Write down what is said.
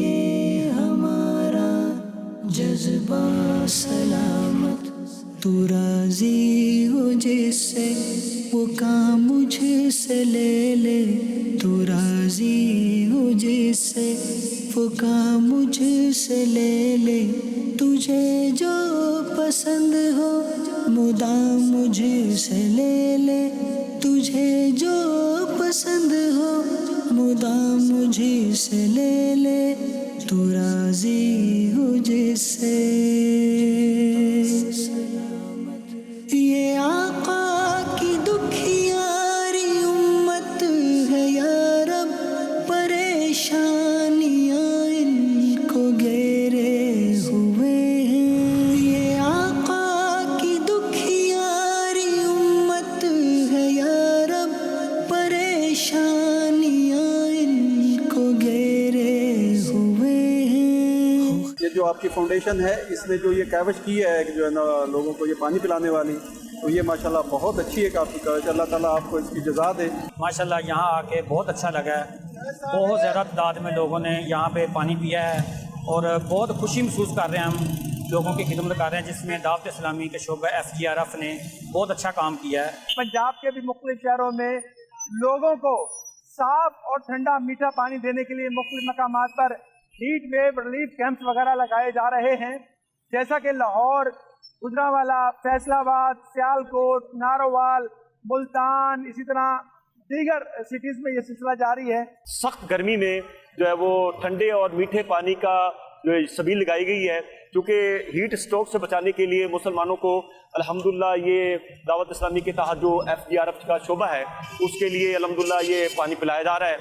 یہ ہمارا جذبہ سلامت، تو راضی ہو جس سے وہ کام مجھ سے لے لے، تو راضی ہو جس سے وہ کام مجھ سے لے لے، تجھے جو پسند ہو مدام مجھ سے لے لے، تجھے جو پسند ہو مدام مجھ سے لے لے، تو راضی ہو جس سے۔ یہ آقا کی دکھیاری امت ہے یا رب، پریشانیاں ان کو گھیرے ہوئے ہیں۔ یہ آقا کی دکھیاری امت ہے یا رب، پریشانیاں ان کو گھیرے ہوئے ہیں۔ یہ جو آپ کی فاؤنڈیشن ہے، اس نے جو یہ کاوش کی ہے کہ جو ہے نا لوگوں کو یہ پانی پلانے والی، تو یہ ماشاءاللہ بہت اچھی ہے آپ کی کاوش۔ اللہ تعالیٰ آپ کو اس کی جزا دے۔ ماشاءاللہ یہاں آ کے بہت اچھا لگا ہے، بہت زیادہ تعداد میں لوگوں نے یہاں پہ پانی پیا ہے اور بہت خوشی محسوس کر رہے ہیں، ہم لوگوں کی خدمت کر رہے ہیں، جس میں دعوت اسلامی کے شعبہ FGRF نے بہت اچھا کام کیا ہے۔ پنجاب کے بھی مختلف شہروں میں لوگوں کو صاف اور ٹھنڈا میٹھا پانی دینے کے لیے مختلف مقامات پر ہیٹ ویو ریلیف کیمپس وغیرہ لگائے جا رہے ہیں، جیسا کہ لاہور، گجرانوالہ، فیصل آباد، سیالکوٹ، نارووال، ملتان، اسی طرح دیگر سٹیز میں یہ سلسلہ جاری ہے۔ سخت گرمی میں جو ہے وہ ٹھنڈے اور میٹھے پانی کا جو ہے سبیل لگائی گئی ہے، کیونکہ ہیٹ اسٹروک سے بچانے کے لیے مسلمانوں کو الحمدللہ یہ دعوت اسلامی کے تحت جو FGRF کا شعبہ ہے، اس کے لیے الحمدللہ یہ پانی پلایا جا رہا ہے۔